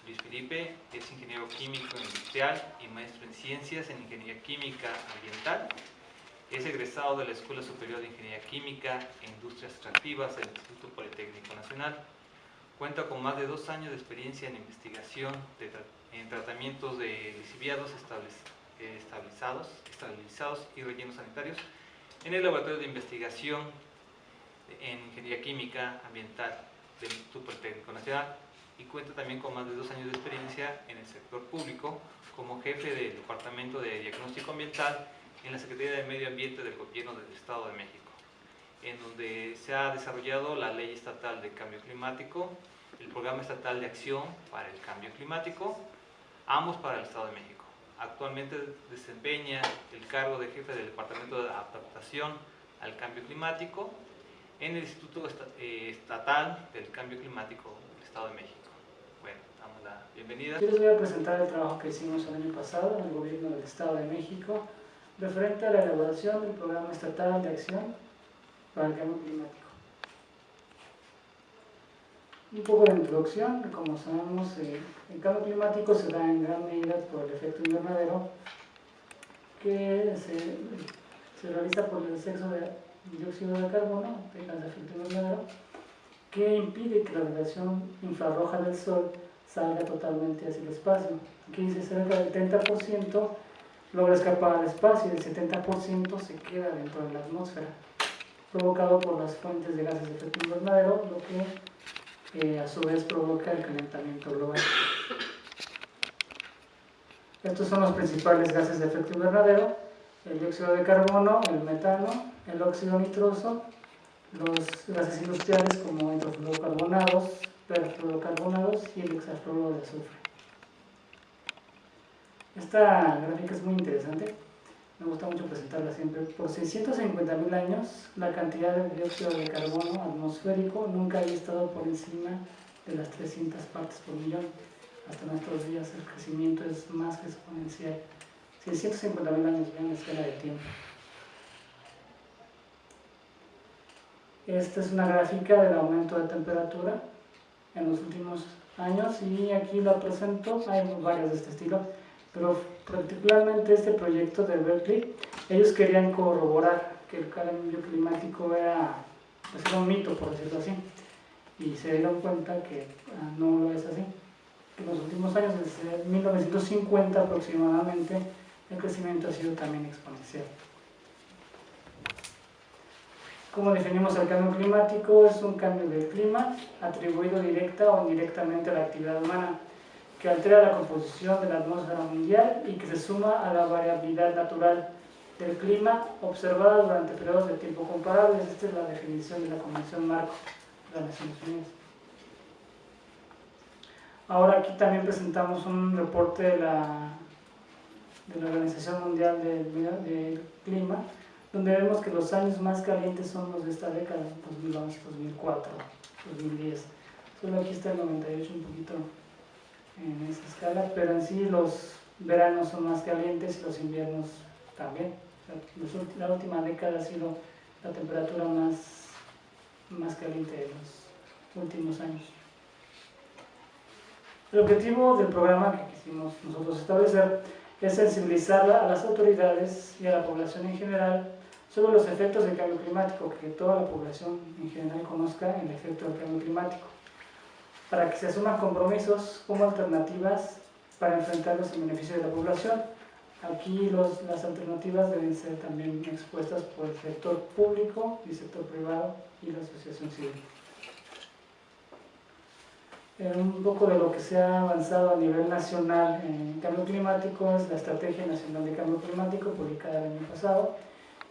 Luis Felipe, es ingeniero químico industrial y maestro en ciencias en ingeniería química ambiental. Es egresado de la Escuela Superior de Ingeniería Química e Industrias Extractivas del Instituto Politécnico Nacional. Cuenta con más de 2 años de experiencia en investigación en tratamientos de lixiviados estabilizados y rellenos sanitarios en el Laboratorio de Investigación en Ingeniería Química Ambiental del Instituto Politécnico Nacional, y cuenta también con más de 2 años de experiencia en el sector público como jefe del Departamento de Diagnóstico Ambiental en la Secretaría de Medio Ambiente del Gobierno del Estado de México, en donde se ha desarrollado la Ley Estatal de Cambio Climático, el Programa Estatal de Acción para el Cambio Climático, ambos para el Estado de México. Actualmente desempeña el cargo de jefe del Departamento de Adaptación al Cambio Climático en el Instituto Estatal del Cambio Climático del Estado de México. Bueno, damos la bienvenida. Yo les voy a presentar el trabajo que hicimos el año pasado en el Gobierno del Estado de México referente a la elaboración del Programa Estatal de Acción para el Cambio Climático. Un poco de introducción. Como sabemos, el cambio climático se da en gran medida por el efecto invernadero que se realiza por el exceso de dióxido de carbono, el efecto invernadero, que impide que la radiación infrarroja del Sol salga totalmente hacia el espacio. Aquí dice cerca del 30% logra escapar al espacio y el 70% se queda dentro de la atmósfera, provocado por las fuentes de gases de efecto invernadero, lo que a su vez provoca el calentamiento global. Estos son los principales gases de efecto invernadero: el dióxido de carbono, el metano, el óxido nitroso, los gases industriales como hidrofluorocarbonados, perfluorocarbonados y el hexafluoro de azufre. Esta gráfica es muy interesante, me gusta mucho presentarla siempre. Por 650.000 años, la cantidad de dióxido de carbono atmosférico nunca había estado por encima de las 300 partes por millón. Hasta nuestros días el crecimiento es más que exponencial. 650.000 años, vean la escala de tiempo. Esta es una gráfica del aumento de temperatura en los últimos años y aquí la presento. Hay varias de este estilo, pero particularmente este proyecto de Berkeley, ellos querían corroborar que el cambio climático era un mito, por decirlo así, y se dieron cuenta que no lo es así. En los últimos años, desde 1950 aproximadamente, el crecimiento ha sido también exponencial. ¿Cómo definimos el cambio climático? Es un cambio del clima atribuido directa o indirectamente a la actividad humana, que altera la composición de la atmósfera mundial y que se suma a la variabilidad natural del clima observada durante periodos de tiempo comparables. Esta es la definición de la Convención Marco de las Naciones Unidas. Ahora aquí también presentamos un reporte de la Organización Mundial del Clima, donde vemos que los años más calientes son los de esta década, 2011, 2004, 2010. Solo aquí está el 98 un poquito en esa escala, pero en sí los veranos son más calientes y los inviernos también. O sea, la última década ha sido la temperatura más caliente de los últimos años. El objetivo del programa que quisimos nosotros establecer es sensibilizar a las autoridades y a la población en general sobre los efectos del cambio climático, que toda la población en general conozca el efecto del cambio climático, para que se asuman compromisos como alternativas para enfrentarlos en beneficio de la población. Aquí las alternativas deben ser también expuestas por el sector público y sector privado y la asociación civil. Un poco de lo que se ha avanzado a nivel nacional en cambio climático es la Estrategia Nacional de Cambio Climático, publicada el año pasado,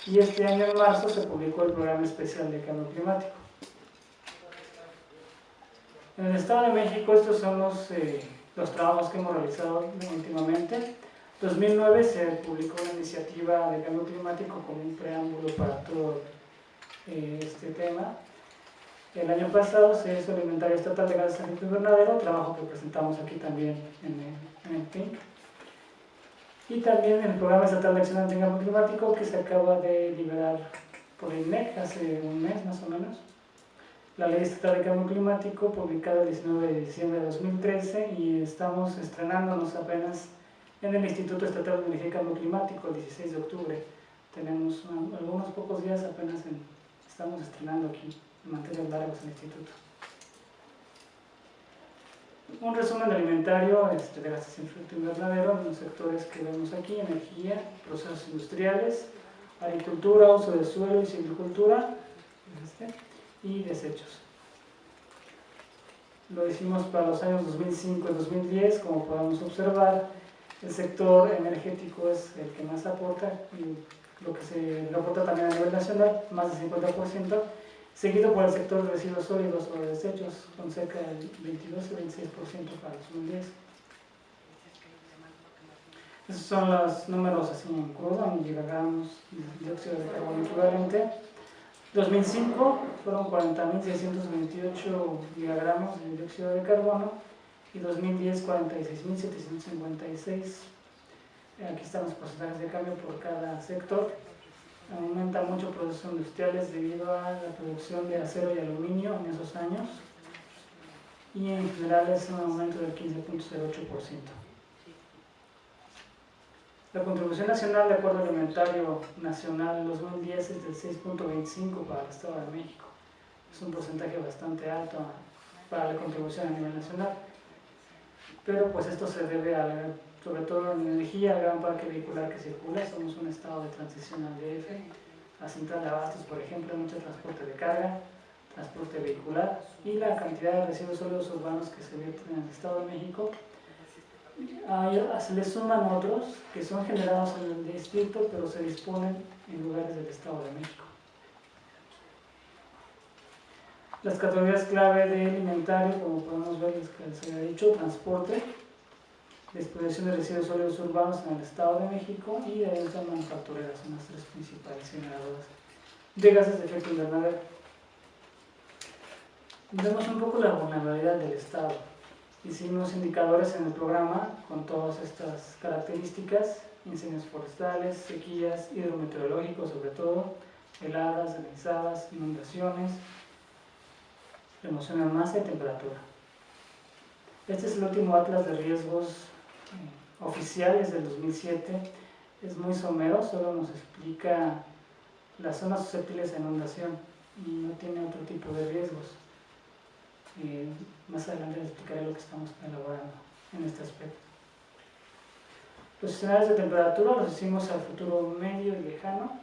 y este año en marzo se publicó el Programa Especial de Cambio Climático. En el Estado de México estos son los trabajos que hemos realizado últimamente. En 2009 se publicó una iniciativa de cambio climático con un preámbulo para todo este tema. El año pasado se hizo el Inventario Estatal de Gases de Efecto Invernadero, trabajo que presentamos aquí también en el PINC. Y también el Programa Estatal de Acción ante el Cambio Climático, que se acaba de liberar por el INEC hace un mes más o menos. la Ley Estatal de Cambio Climático, publicada el 19 de diciembre de 2013, y estamos estrenándonos apenas en el Instituto Estatal de Energía y Cambio Climático el 16 de octubre. Tenemos algunos pocos días, apenas estamos estrenando aquí en mantener largos en el instituto. Un resumen alimentario de gases de efecto invernadero en los sectores que vemos aquí: energía, procesos industriales, agricultura, uso de suelo y silvicultura, y desechos. Lo hicimos para los años 2005 y 2010, como podemos observar. El sector energético es el que más aporta, y lo que se aporta también a nivel nacional, más del 50%, seguido por el sector de residuos sólidos o de desechos, con cerca del 22 y 26% para 2010. Esos son los números así en crudo, en gigagramos de dióxido de carbono equivalente. 2005 fueron 40.628 gigagramos de dióxido de carbono, y 2010 46.756. Aquí están los porcentajes de cambio por cada sector. Aumenta mucho procesos industriales debido a la producción de acero y aluminio en esos años, y en general es un aumento del 15.08%. La contribución nacional de acuerdo alimentario nacional en 2010 es del 6.25 para el Estado de México. Es un porcentaje bastante alto para la contribución a nivel nacional, pero pues esto se debe sobre todo en energía, al gran parque vehicular que circula. Somos un estado de transición al DF. La central de abastos, por ejemplo, mucho transporte de carga, transporte vehicular, y la cantidad de residuos sólidos urbanos que se vierten en el Estado de México. Se les suman otros que son generados en el distrito, pero se disponen en lugares del Estado de México. Las categorías clave de alimentario, como podemos ver, es que se ha dicho: transporte, disposición de residuos sólidos urbanos en el Estado de México, y de industria manufacturera. Son las tres principales generadoras de gases de efecto invernadero. Vemos un poco la vulnerabilidad del Estado. Hicimos indicadores en el programa con todas estas características: incendios forestales, sequías, hidrometeorológicos sobre todo, heladas, granizadas, inundaciones, remoción en masa y temperatura. Este es el último atlas de riesgos oficiales del 2007. Es muy somero, solo nos explica las zonas susceptibles a inundación y no tiene otro tipo de riesgos. Más adelante les explicaré lo que estamos elaborando en este aspecto. Los escenarios de temperatura los hicimos al futuro medio y lejano,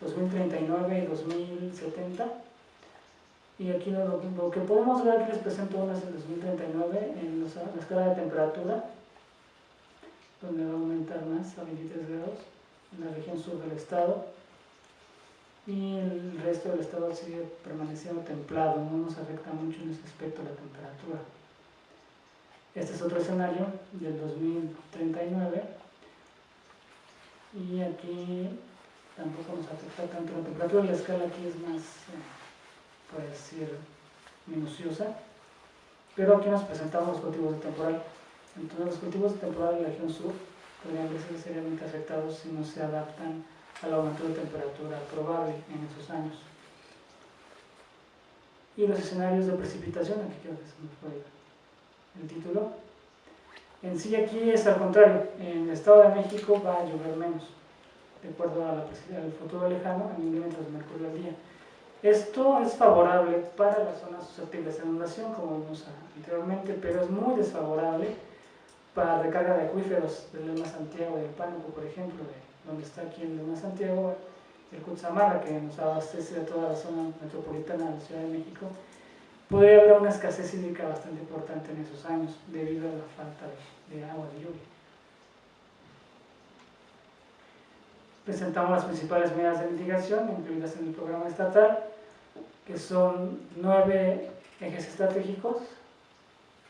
2039 y 2070. Y aquí lo que podemos ver, aquí les presento unas en 2039 en la escala de temperatura, donde va a aumentar más a 23 grados en la región sur del estado, y el resto del estado sigue permaneciendo templado. No nos afecta mucho en ese aspecto la temperatura. Este es otro escenario del 2039, y aquí tampoco nos afecta tanto la temperatura. La escala aquí es más, puede decir, minuciosa, pero aquí nos presentamos los cultivos de temporal. Entonces, los cultivos de temporal en la región sur podrían verse seriamente afectados si no se adaptan al aumento de temperatura probable en esos años. Y los escenarios de precipitación, aquí creo que se nos fue el título. En sí, aquí es al contrario: en el Estado de México va a llover menos, de acuerdo al futuro lejano, en milímetros de mercurio al día. Esto es favorable para las zonas susceptibles de inundación, como vimos anteriormente, pero es muy desfavorable para recarga de acuíferos del Lema Santiago, del Pánuco, por ejemplo, donde está aquí el Lema Santiago, el Cutzamala, que nos abastece de toda la zona metropolitana de la Ciudad de México. Podría haber una escasez hídrica bastante importante en esos años debido a la falta de agua de lluvia. Presentamos las principales medidas de mitigación incluidas en el programa estatal, que son 9 ejes estratégicos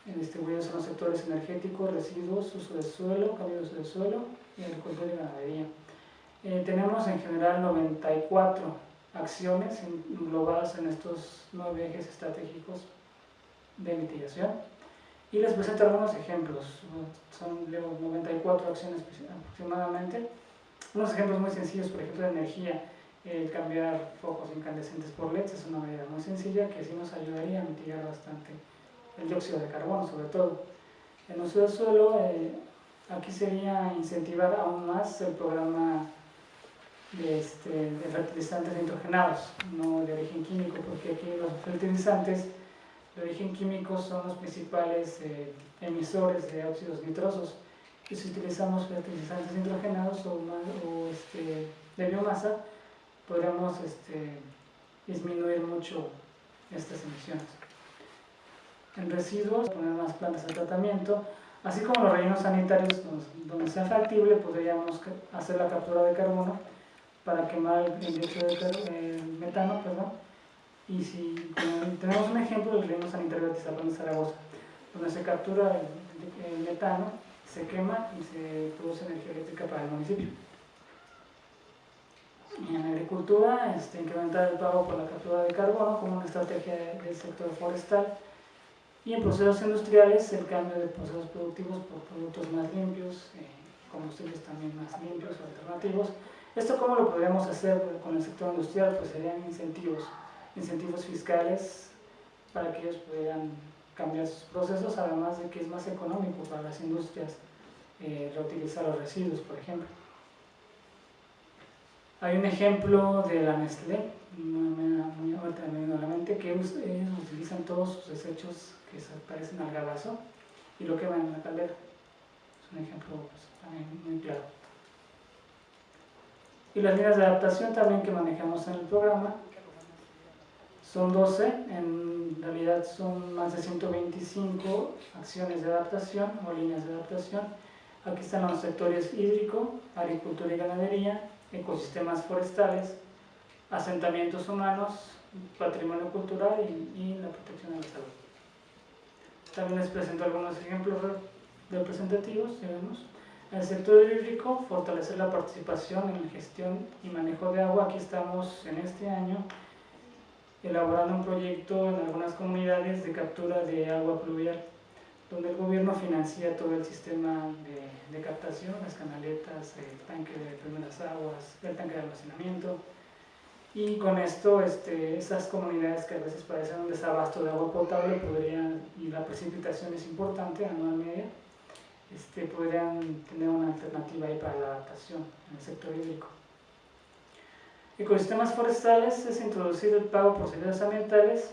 distribuidos en los sectores energéticos, residuos, uso del suelo, cambio de uso del suelo y agricultura y ganadería. Tenemos en general 94 acciones englobadas en estos 9 ejes estratégicos de mitigación, y les presento algunos ejemplos. Son 94 acciones aproximadamente. Unos ejemplos muy sencillos, por ejemplo, de energía. El cambiar focos incandescentes por LEDs es una medida muy sencilla que sí nos ayudaría a mitigar bastante el dióxido de carbono, sobre todo. En uso del suelo, aquí sería incentivar aún más el programa de fertilizantes nitrogenados, no de origen químico, porque aquí los fertilizantes de origen químico son los principales emisores de óxidos nitrosos, y si utilizamos fertilizantes nitrogenados de biomasa, podríamos disminuir mucho estas emisiones. En residuos, poner más plantas de tratamiento, así como los rellenos sanitarios donde sea factible, podríamos hacer la captura de carbono para quemar el dióxido de metano, y si tenemos un ejemplo del relleno sanitario de Atizapán de Zaragoza, donde se captura el metano, se quema y se produce energía eléctrica para el municipio. Y en agricultura, incrementar el pago por la captura de carbono como una estrategia del sector forestal. Y en procesos industriales, el cambio de procesos productivos por productos más limpios, combustibles también más limpios o alternativos. ¿Esto cómo lo podríamos hacer con el sector industrial? Pues serían incentivos fiscales para que ellos pudieran cambiar sus procesos, además de que es más económico para las industrias reutilizar los residuos, por ejemplo. Hay un ejemplo de la Nestlé, ahorita me viene a la mente, que ellos utilizan todos sus desechos que se parecen al gabazo y lo queman en la caldera. Es un ejemplo también muy claro. Y las líneas de adaptación también que manejamos en el programa son 12, en realidad son más de 125 acciones de adaptación o líneas de adaptación. Aquí están los sectores hídrico, agricultura y ganadería, ecosistemas forestales, asentamientos humanos, patrimonio cultural y la protección de la salud. También les presento algunos ejemplos representativos. En el sector hídrico, fortalecer la participación en la gestión y manejo de agua. Aquí estamos en este año elaborando un proyecto en algunas comunidades de captura de agua pluvial, donde el gobierno financia todo el sistema de captación, las canaletas, el tanque de primeras aguas, el tanque de almacenamiento, y con esto esas comunidades que a veces padecen un desabasto de agua potable podrían, y la precipitación es importante, anual media, podrían tener una alternativa ahí para la adaptación en el sector hídrico. Ecosistemas forestales es introducir el pago por servicios ambientales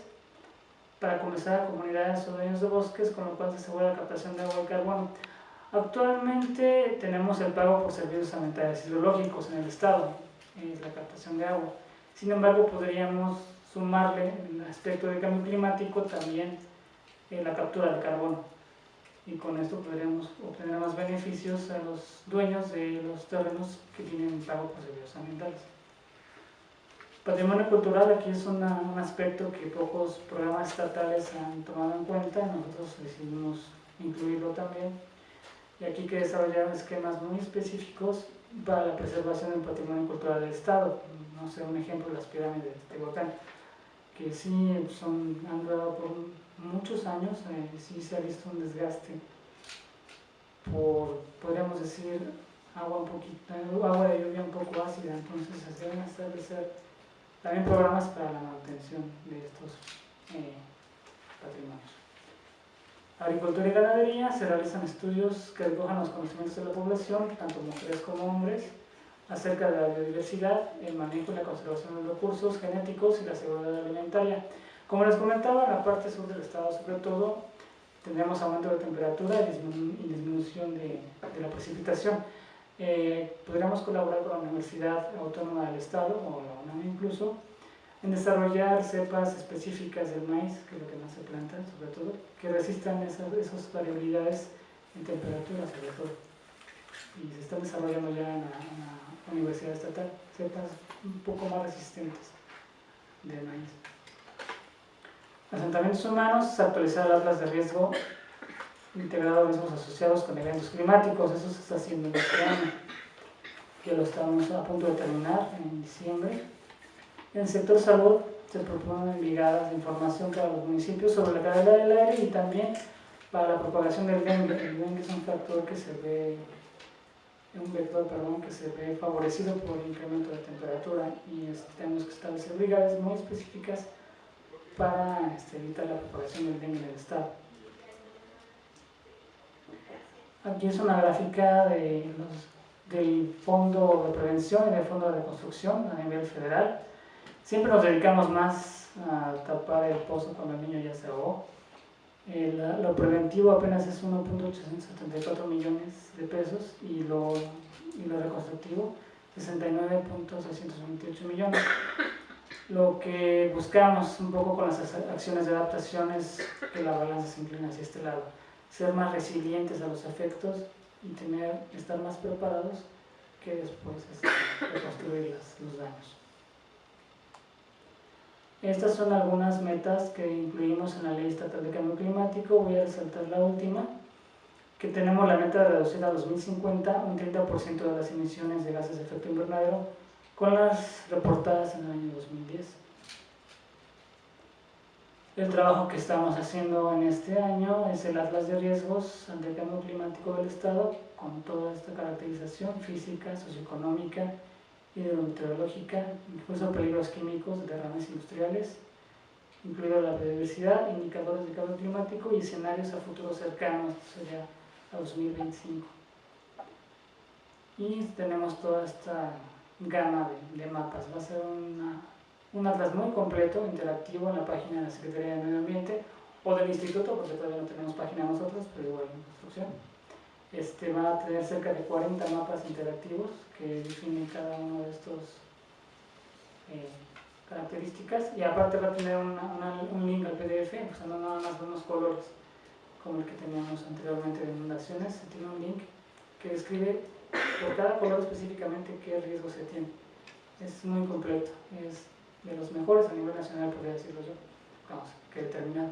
para comenzar a comunidades o dueños de bosques, con lo cual se asegura la captación de agua y carbono. Actualmente tenemos el pago por servicios ambientales hidrológicos en el estado, es la captación de agua. Sin embargo, podríamos sumarle en el aspecto de cambio climático también la captura del carbono, y con esto podríamos obtener más beneficios a los dueños de los terrenos que tienen pago por servicios ambientales. Patrimonio cultural, aquí es un aspecto que pocos programas estatales han tomado en cuenta, nosotros decidimos incluirlo también, y aquí que desarrollaron esquemas muy específicos para la preservación del patrimonio cultural del Estado. No sé, un ejemplo, las pirámides de Teotihuacán, que sí han durado por muchos años, sí se ha visto un desgaste por, podríamos decir, agua de lluvia un poco ácida, entonces se deben establecer también programas para la manutención de estos patrimonios. Agricultura y ganadería, se realizan estudios que recojan los conocimientos de la población, tanto mujeres como hombres, acerca de la biodiversidad, el manejo y la conservación de los recursos genéticos y la seguridad alimentaria. Como les comentaba, en la parte sur del estado, sobre todo, tendremos aumento de temperatura y disminución de la precipitación. Podríamos colaborar con la Universidad Autónoma del Estado, o la UNAM incluso, en desarrollar cepas específicas del maíz, que es lo que más se planta, sobre todo, que resistan esas variabilidades en temperatura, sobre todo. Y se están desarrollando ya en la Universidad Estatal cepas un poco más resistentes del maíz. Asentamientos humanos, actualizar las atlas de riesgo integrado a riesgos asociados con eventos climáticos. Eso se está haciendo en este año, que lo estamos a punto de terminar en diciembre. En el sector salud se proponen brigadas de información para los municipios sobre la calidad del aire y también para la propagación del dengue. El dengue es un factor que se ve que se ve favorecido por el incremento de temperatura, y tenemos que establecer brigadas muy específicas para evitar la propagación del dengue en el estado. Aquí es una gráfica del Fondo de Prevención y del Fondo de Reconstrucción a nivel federal. Siempre nos dedicamos más a tapar el pozo cuando el niño ya se ahogó. Lo preventivo apenas es 1.874 millones de pesos y lo reconstructivo 69.628 millones. Lo que buscamos un poco con las acciones de adaptación es que la balanza se incline hacia este lado, ser más resilientes a los efectos y estar más preparados que después reconstruir los daños. Estas son algunas metas que incluimos en la Ley Estatal de Cambio Climático. Voy a resaltar la última, que tenemos la meta de reducir a 2050 un 30% de las emisiones de gases de efecto invernadero con las reportadas en el año 2010. El trabajo que estamos haciendo en este año es el Atlas de Riesgos ante el Cambio Climático del Estado, con toda esta caracterización física, socioeconómica, hidrometeorológica, incluso peligros químicos, derrames industriales, incluida la biodiversidad, indicadores de cambio climático y escenarios a futuro cercano, esto sería a 2025. Y tenemos toda esta gama de mapas. Va a ser un atlas muy completo, interactivo, en la página de la Secretaría de Medio Ambiente o del Instituto, porque todavía no tenemos página nosotros, pero igual en construcción. Va a tener cerca de 40 mapas interactivos que definen cada uno de estos características, y aparte va a tener un link al PDF, o sea, no nada más de unos colores como el que teníamos anteriormente de inundaciones. Se tiene un link que describe por cada color específicamente qué riesgo se tiene. Es muy completo, es de los mejores a nivel nacional, podría decirlo yo, vamos, que determinado.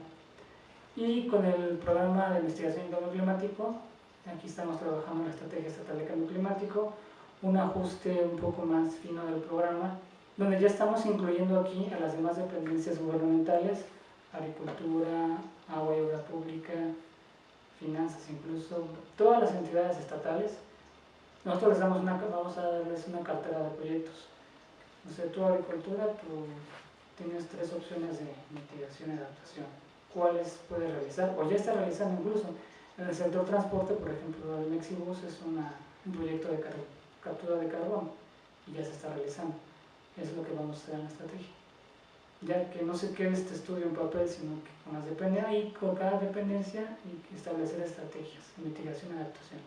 Y con el programa de investigación en cambio climático, aquí estamos trabajando en la Estrategia Estatal de Cambio Climático, un ajuste un poco más fino del programa, donde ya estamos incluyendo aquí a las demás dependencias gubernamentales, agricultura, agua y obra pública, finanzas, incluso todas las entidades estatales. Nosotros vamos a darles una cartera de proyectos. O sea, tu agricultura, tú tienes 3 opciones de mitigación y adaptación. ¿Cuáles puedes realizar? O ya está realizando incluso. En el sector transporte, por ejemplo, el Mexibus es un proyecto de captura de carbono y ya se está realizando. Es lo que vamos a hacer en la estrategia. Ya que no se quede este estudio en papel, sino que con las dependencias y con cada dependencia y establecer estrategias de mitigación y adaptación.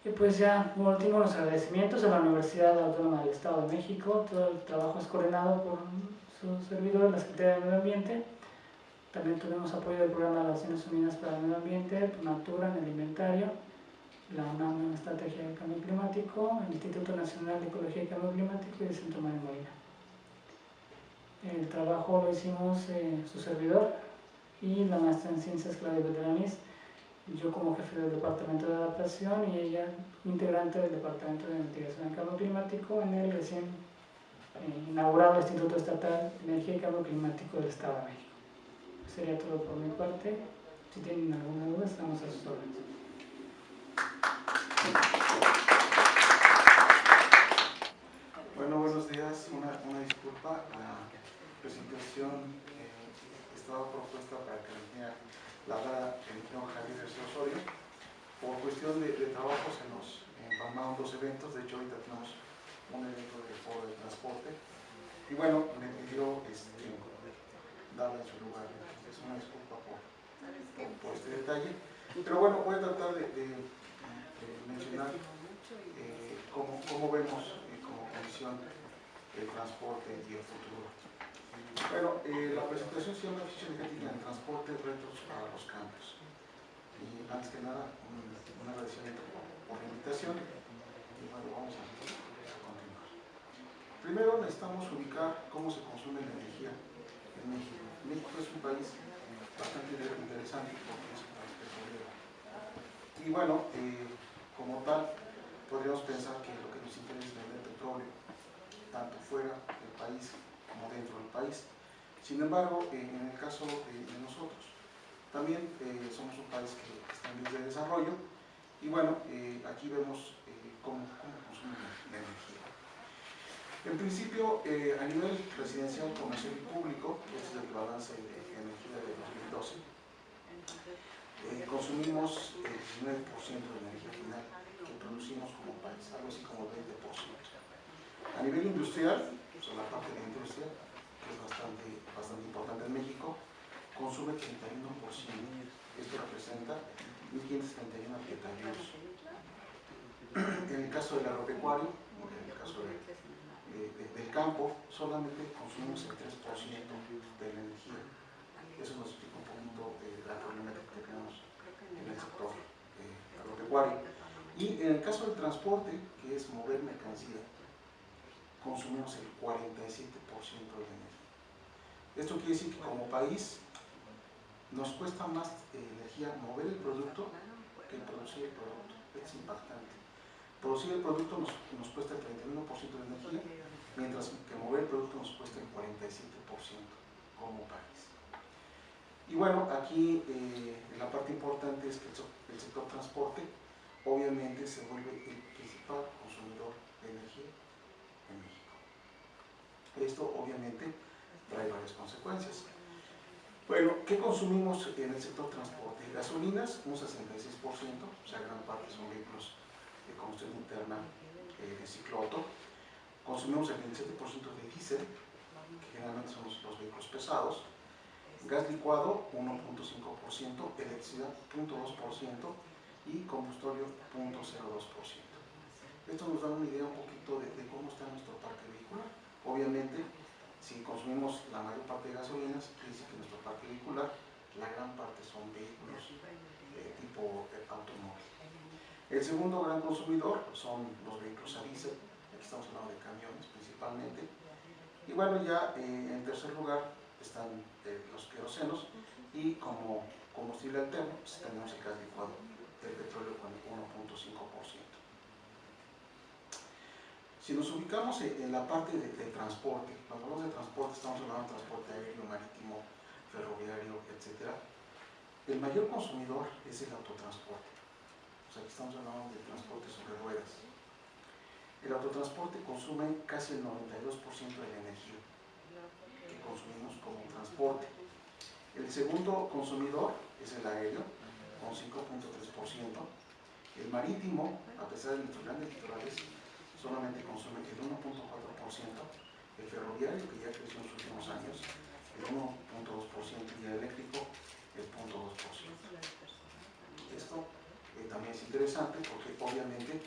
Y pues ya, por último, los agradecimientos a la Universidad Autónoma del Estado de México. Todo el trabajo es coordinado por su servidor, la Secretaría de Medio Ambiente. También tuvimos apoyo del Programa de las Naciones Unidas para el Medio Ambiente, Natura en el inventario, la UNAM en la Estrategia de Cambio Climático, el Instituto Nacional de Ecología y Cambio Climático y el Centro Mario Molina. El trabajo lo hicimos su servidor y la maestra en Ciencias Claudia Beltránez, yo como jefe del Departamento de Adaptación y ella integrante del Departamento de Mitigación del Cambio Climático en el recién inaugurado Instituto Estatal de Energía y Cambio Climático del Estado de México. Sería todo por mi parte. Si tienen alguna duda, estamos a sus órdenes. Bueno, buenos días. Una disculpa. La presentación estaba propuesta para que la haga el ingeniero Javier García Osorio. Por cuestión de trabajo se nos empalmaron 2 eventos. De hecho, ahorita tenemos un evento del foro de transporte. Y bueno, me pidió darle en su lugar. Es una disculpa por este detalle. Pero bueno, voy a tratar de mencionar cómo vemos como comisión el transporte y el futuro. Bueno, la presentación se llama Eficiencia Energética en el Transporte, retos para los cambios. Y antes que nada, un agradecimiento por la invitación. Y bueno, vamos a continuar. Primero necesitamos ubicar cómo se consume la energía en México. México es un país bastante interesante porque es un país petrolero. Y bueno, como tal, podríamos pensar que lo que nos interesa es vender petróleo, tanto fuera del país como dentro del país. Sin embargo, en el caso de nosotros, también somos un país que está en vías de desarrollo Y bueno, aquí vemos cómo consumen la energía. En principio, a nivel residencial, comercial y público, este es el balance de energía de 2012, consumimos el 19% de energía final que producimos como país, algo así como el 20%. A nivel industrial, la parte de la industria, que es bastante importante en México, consume 31%. Esto representa 1.531 hectáreas. En el caso del agropecuario, en el caso del campo, solamente consumimos el 3% de la energía. Eso nos explica un poquito la problemática que tenemos en el sector agropecuario. Y en el caso del transporte, que es mover mercancía, consumimos el 47% de la energía. Esto quiere decir que como país nos cuesta más energía mover el producto que producir el producto. Es impactante. Producir el producto nos cuesta el 31% de energía, mientras que mover el producto nos cuesta el 47% como país. Y bueno, aquí la parte importante es que el sector transporte obviamente se vuelve el principal consumidor de energía en México. Esto obviamente trae varias consecuencias. Bueno, ¿qué consumimos en el sector transporte? Gasolinas, un 66%, o sea, gran parte son vehículos de combustión interna de ciclo Otto. Consumimos el 27% de diésel, que generalmente son los vehículos pesados. Gas licuado, 1.5%, electricidad, 0.2% y combustible, 0.02%. Esto nos da una idea un poquito de cómo está nuestro parque vehicular. Obviamente, si consumimos la mayor parte de gasolinas, quiere decir que nuestro parque vehicular, la gran parte son vehículos tipo automóvil. El segundo gran consumidor son los vehículos a diésel, aquí estamos hablando de camiones principalmente. Y bueno, ya en tercer lugar están los querosenos y como combustible alterno pues, tenemos el gas licuado del petróleo con el 1.5%. Si nos ubicamos en la parte de transporte, cuando hablamos de transporte estamos hablando de transporte aéreo, marítimo, ferroviario, etc. El mayor consumidor es el autotransporte. O sea, aquí estamos hablando de transporte sobre ruedas. El autotransporte consume casi el 92% de la energía que consumimos como transporte. El segundo consumidor es el aéreo, con 5.3%. El marítimo, a pesar de nuestros grandes litorales, solamente consume el 1.4%, el ferroviario, que ya creció en los últimos años, el 1.2%, y el eléctrico, el 0.2%. Esto también es interesante porque obviamente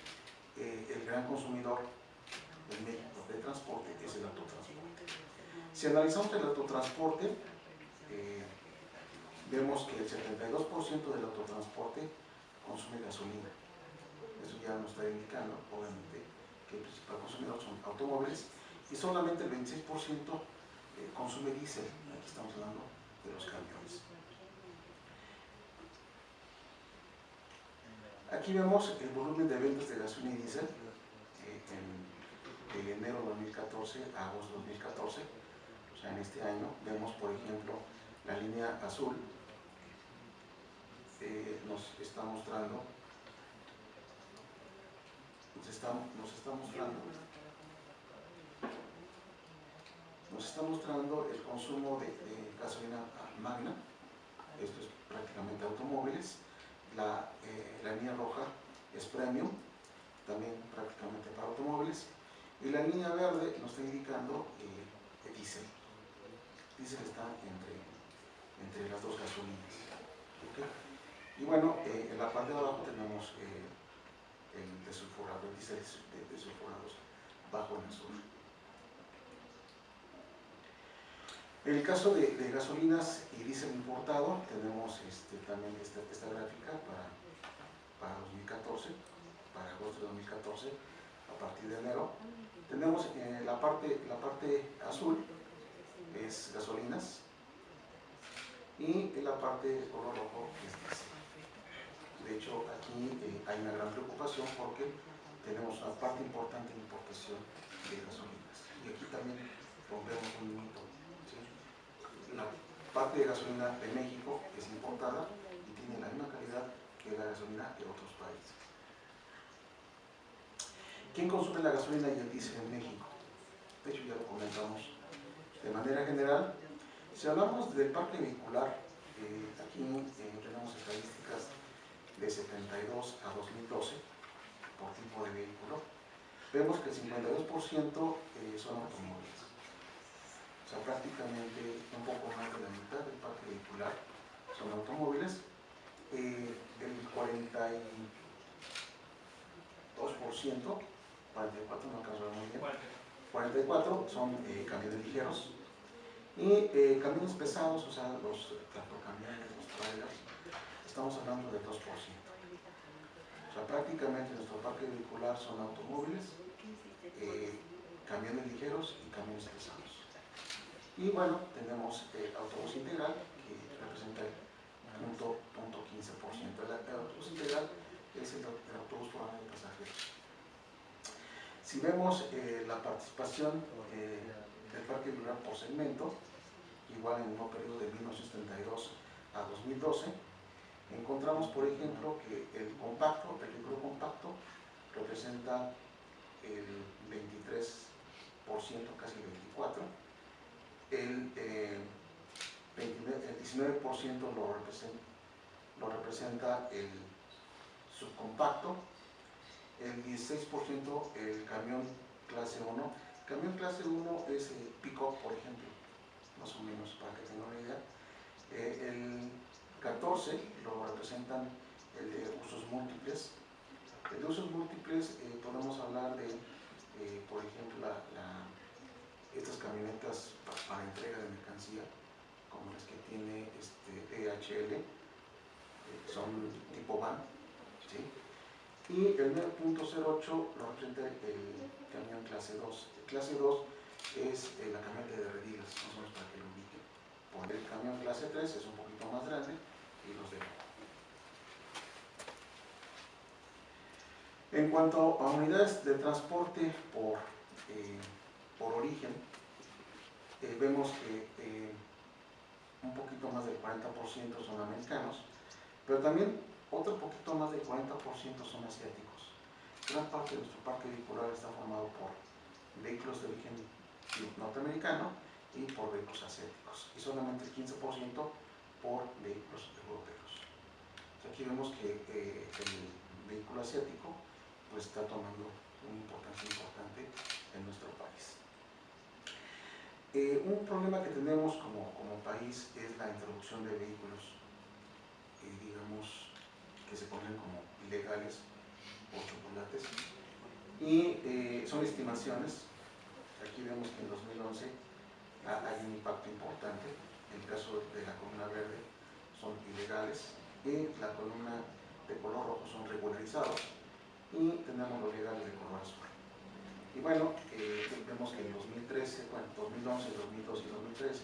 el gran consumidor en México de transporte es el autotransporte. Si analizamos el autotransporte, vemos que el 72% del autotransporte consume gasolina. Eso ya nos está indicando, obviamente, que el principal consumidor son automóviles y solamente el 26% consume diésel. Aquí estamos hablando de los camiones. Aquí vemos el volumen de ventas de gasolina y diésel de enero de 2014 a agosto de 2014. O sea, en este año vemos, por ejemplo, la línea azul nos está mostrando el consumo de gasolina magna. Esto es prácticamente automóviles. La línea roja es premium, también prácticamente para automóviles. Y la línea verde nos está indicando diésel. Diésel está entre las dos gasolinas. ¿Okay? Y bueno, en la parte de abajo tenemos el desulfurado, el diésel desulfurados bajo en azul. En el caso de gasolinas y diésel importado, tenemos también esta gráfica para 2014, para agosto de 2014, a partir de enero. Tenemos la parte azul es gasolinas y en la parte de color rojo es diésel. De hecho, aquí hay una gran preocupación porque tenemos una parte importante de importación de gasolinas. Y aquí también rompemos un mito. ¿Sí? La parte de gasolina de México es importada y tiene la misma calidad que la gasolina de otros países. ¿Quién consume la gasolina y el diésel en México? De hecho ya lo comentamos de manera general. Si hablamos del parque vehicular, aquí tenemos estadísticas de 72 a 2012 por tipo de vehículo. Vemos que el 52% son automóviles. O sea, prácticamente un poco más de la mitad del parque vehicular son automóviles. El 42%, 44 no alcanzo a ver muy bien, 44 son camiones ligeros. Y camiones pesados, o sea, los tractocamiones, los trailers, estamos hablando de 2%. O sea, prácticamente nuestro parque vehicular son automóviles, camiones ligeros y camiones pesados. Y bueno, tenemos autobús integral, que representa el 0.15%. El autobús integral es el autobús por de pasajeros. Si vemos la participación del parque vehicular por segmento, igual en un periodo de 1972 a 2012, encontramos, por ejemplo, que el vehículo compacto, representa el 23%, casi 24%, el 19% lo representa el subcompacto, el 16% el camión clase 1. Camión clase 1 es pick-up, por ejemplo, más o menos, para que tengan una idea. El 14 lo representan el de usos múltiples. El de usos múltiples podemos hablar de, por ejemplo, estas camionetas para entrega de mercancía, como las que tiene DHL, son tipo van, ¿sí? Y el 9.08 lo representa el camión clase 2. El clase 2 es la camioneta de redilas, más o menos para que lo ubiquen. Por el camión clase 3 es un poquito más grande y los de. En cuanto a unidades de transporte por origen, vemos que un poquito más del 40% son americanos, pero también otro poquito más del 40% son asiáticos. Gran parte de nuestro parque vehicular está formado por vehículos de origen norteamericano y por vehículos asiáticos, y solamente el 15% por vehículos europeos. Aquí vemos que el vehículo asiático pues está tomando una importancia importante en nuestro país. Un problema que tenemos como país es la introducción de vehículos, digamos, que se ponen como ilegales o chocolates, y son estimaciones. Aquí vemos que en 2011 hay un impacto importante. En el caso de la columna verde son ilegales y la columna de color rojo son regularizados, y tenemos los legales de color azul. Y bueno, vemos que en 2013, bueno, 2011, 2012 y 2013,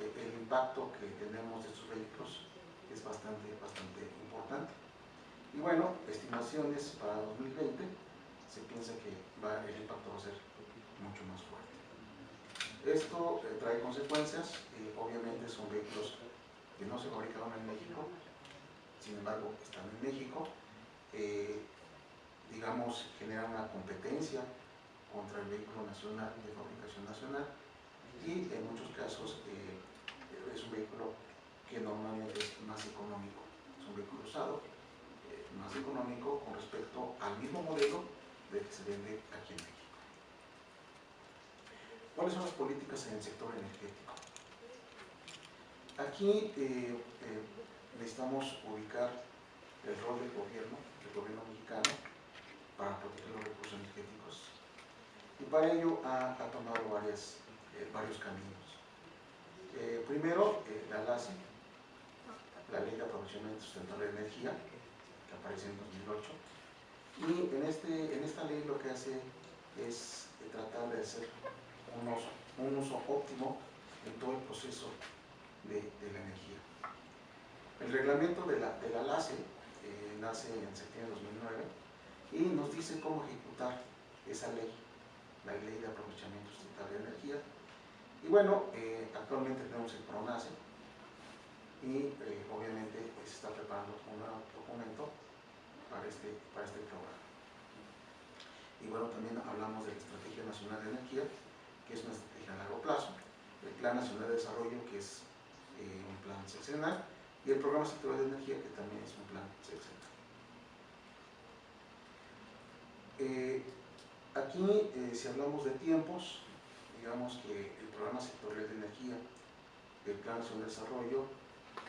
el impacto que tenemos de estos vehículos es bastante importante. Y bueno, estimaciones para 2020, se piensa que el impacto va a ser mucho más fuerte. Esto trae consecuencias. Obviamente son vehículos que no se fabricaron en México, sin embargo están en México, digamos, generan una competencia contra el vehículo nacional de fabricación nacional, y en muchos casos es un vehículo que normalmente es más económico, es un vehículo usado, más económico con respecto al mismo modelo del que se vende aquí en México. ¿Cuáles son las políticas en el sector energético? Aquí necesitamos ubicar el rol del gobierno mexicano para proteger los recursos energéticos, y para ello ha tomado varios caminos. Primero, la LACE, la Ley de Aprovechamiento Sustentable de Energía, que aparece en 2008, y en esta ley lo que hace es tratar de hacer un uso óptimo en todo el proceso de la energía. El reglamento de la LACE nace en septiembre de 2009 y nos dice cómo ejecutar esa ley, la Ley de Aprovechamiento Sustentable de Energía. Y bueno, actualmente tenemos el PRONACE, y obviamente se está preparando un nuevo documento para este programa. Y bueno, también hablamos de la Estrategia Nacional de Energía, que es una estrategia a largo plazo, el Plan Nacional de Desarrollo, que es un plan sexenal, y el Programa Sectorial de Energía, que también es un plan sexenal. Aquí, si hablamos de tiempos, digamos que el Programa Sectorial de Energía, el Plan Nacional de Desarrollo,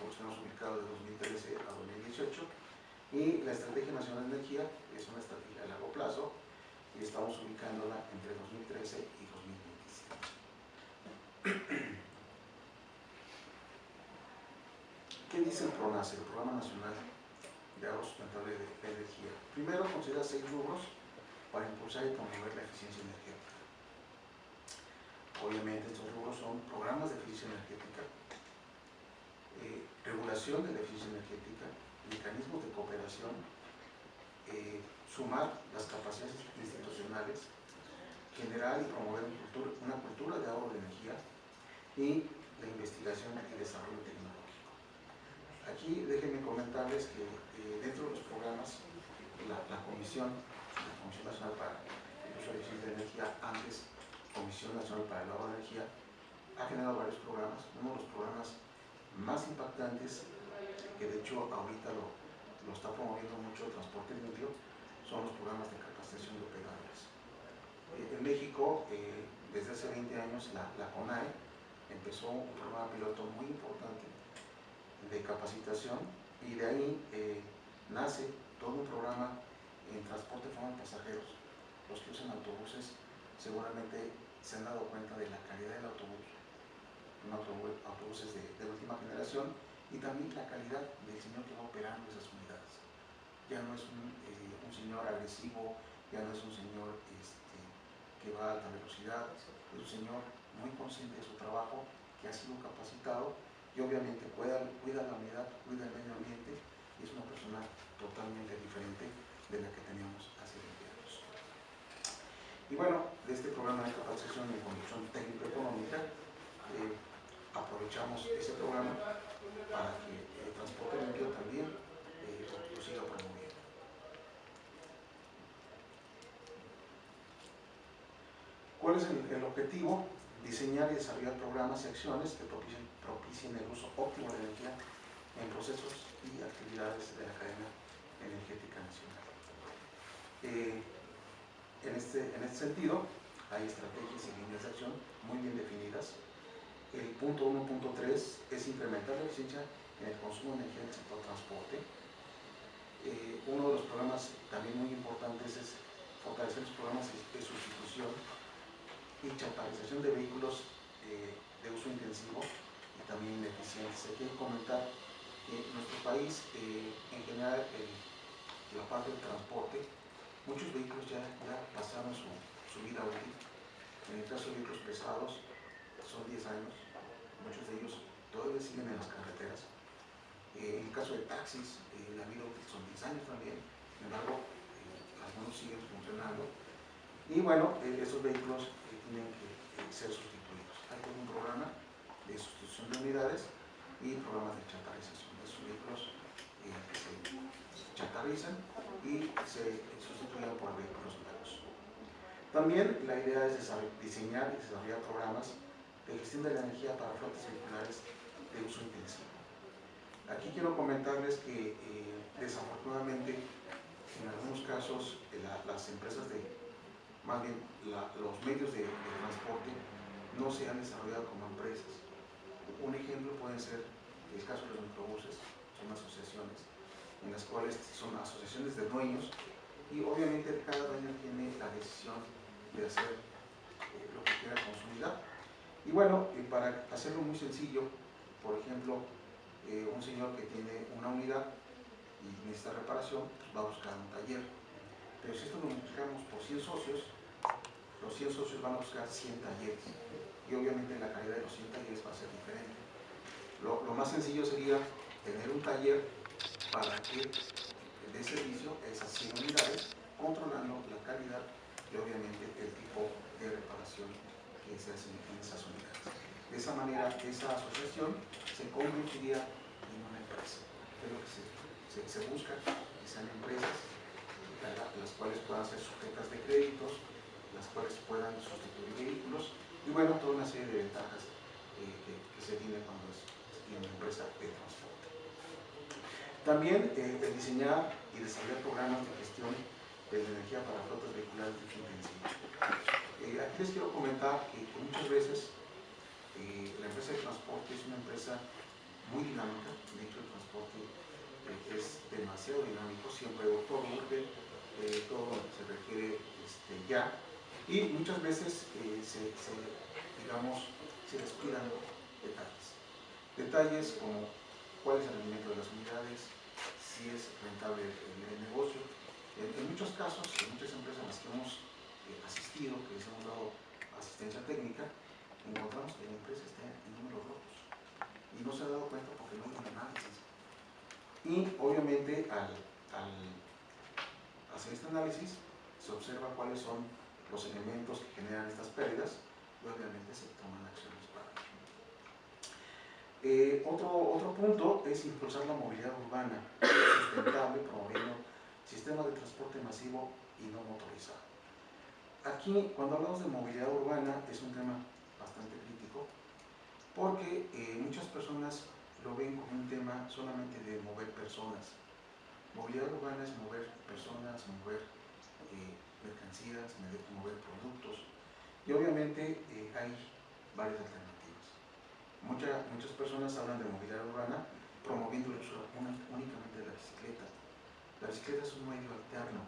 lo tenemos ubicado de 2013 a 2018, y la Estrategia Nacional de Energía es una estrategia a largo plazo, y estamos ubicándola entre 2013 y 2027. ¿Qué dice el PRONACE, el Programa Nacional de Ahorro Sustentable de Energía? Primero, considera 6 rubros para impulsar y promover la eficiencia energética. Obviamente, estos rubros son programas de eficiencia energética, regulación de la eficiencia energética, mecanismos de cooperación, sumar las capacidades institucionales, generar y promover una cultura de ahorro de energía y la investigación y desarrollo tecnológico. Aquí déjenme comentarles que dentro de los programas, la Comisión Nacional para el Uso de Eficiencia de Energía, antes Comisión Nacional para el Ahorro de Energía, ha generado varios programas. Uno de los programas más impactantes, que de hecho ahorita lo está promoviendo mucho el transporte limpio, son los programas de capacitación de operadores. En México, desde hace 20 años, la CONAE empezó un programa piloto muy importante de capacitación, y de ahí nace todo un programa en transporte de pasajeros. Los que usan autobuses seguramente se han dado cuenta de la calidad del autobús, autobuses de última generación, y también la calidad del señor que va operando esas unidades. Ya no es un señor agresivo, ya no es un señor que va a alta velocidad, es un señor muy consciente de su trabajo, que ha sido capacitado y obviamente cuida la unidad, cuida el medio ambiente, y es una persona totalmente diferente de la que teníamos hace 20 años. Y bueno, de este programa de capacitación en conducción técnico-económica, aprovechamos ese programa para que el transporte limpio también lo siga promoviendo. ¿Cuál es el objetivo? Diseñar y desarrollar programas y acciones que propicien el uso óptimo de la energía en procesos y actividades de la cadena energética nacional. En este sentido, hay estrategias y líneas de acción muy bien definidas. El punto 1.3 es incrementar la eficiencia en el consumo de energía del sector transporte. Uno de los programas también muy importantes es fortalecer los programas de sustitución y chatarrización de vehículos de uso intensivo y también ineficientes. Hay que comentar que en nuestro país, en general, la parte del transporte, muchos vehículos ya pasaron su vida útil. En el caso de vehículos pesados, son 10 años, muchos de ellos todavía siguen en las carreteras. En el caso de taxis, la vida útil son 10 años también, sin embargo, algunos siguen funcionando. Y bueno, esos vehículos tienen que ser sustituidos. Hay todo un programa de sustitución de unidades y programas de chatarrización. Esos vehículos que se chatarrizan y se sustituyen por vehículos nuevos. También la idea es diseñar y desarrollar programas de gestión de la energía para flotas vehiculares de uso intensivo. Aquí quiero comentarles que desafortunadamente en algunos casos las empresas más bien los medios de transporte no se han desarrollado como empresas. Un ejemplo puede ser el caso de los microbuses, son asociaciones en las cuales son asociaciones de dueños, y obviamente cada dueño tiene la decisión de hacer lo que quiera con su unidad. Y bueno, para hacerlo muy sencillo, por ejemplo, un señor que tiene una unidad y necesita reparación, pues va a buscar un taller. Pero si esto lo multiplicamos por 100 socios, los 100 socios van a buscar 100 talleres. Y obviamente la calidad de los 100 talleres va a ser diferente. Lo más sencillo sería tener un taller para que dé servicio a esas 100 unidades, controlando la calidad y obviamente el tipo de reparación que se hace en esas unidades. De esa manera, esa asociación se convertiría en una empresa. Es lo que se busca, que sean empresas las cuales puedan ser sujetas de créditos, las cuales puedan sustituir vehículos y bueno, toda una serie de ventajas que se tiene cuando se tiene una empresa de transporte. También el diseñar y desarrollar programas de gestión de la energía para flotas vehiculares de uso intensivo. Aquí les quiero comentar que muchas veces la empresa de transporte es una empresa muy dinámica. De hecho, el transporte es demasiado dinámico, siempre todo urge, todo se requiere ya, y muchas veces digamos, se descuidan detalles como cuál es el rendimiento de las unidades, si es rentable el negocio. En muchos casos, en muchas empresas a las que hemos asistido, que les hemos dado asistencia técnica, encontramos que la empresa está en números rojos y no se ha dado cuenta porque no hay un análisis. Y obviamente al hacer este análisis se observa cuáles son los elementos que generan estas pérdidas y obviamente se toman acciones para ello. Otro punto es impulsar la movilidad urbana sustentable, promoviendo sistemas de transporte masivo y no motorizado. Aquí, cuando hablamos de movilidad urbana, es un tema bastante crítico porque muchas personas lo ven como un tema solamente de mover personas. Movilidad urbana es mover personas, mover mercancías, mover productos y obviamente hay varias alternativas. Muchas personas hablan de movilidad urbana promoviendo el uso únicamente de la bicicleta. La bicicleta es un medio alterno,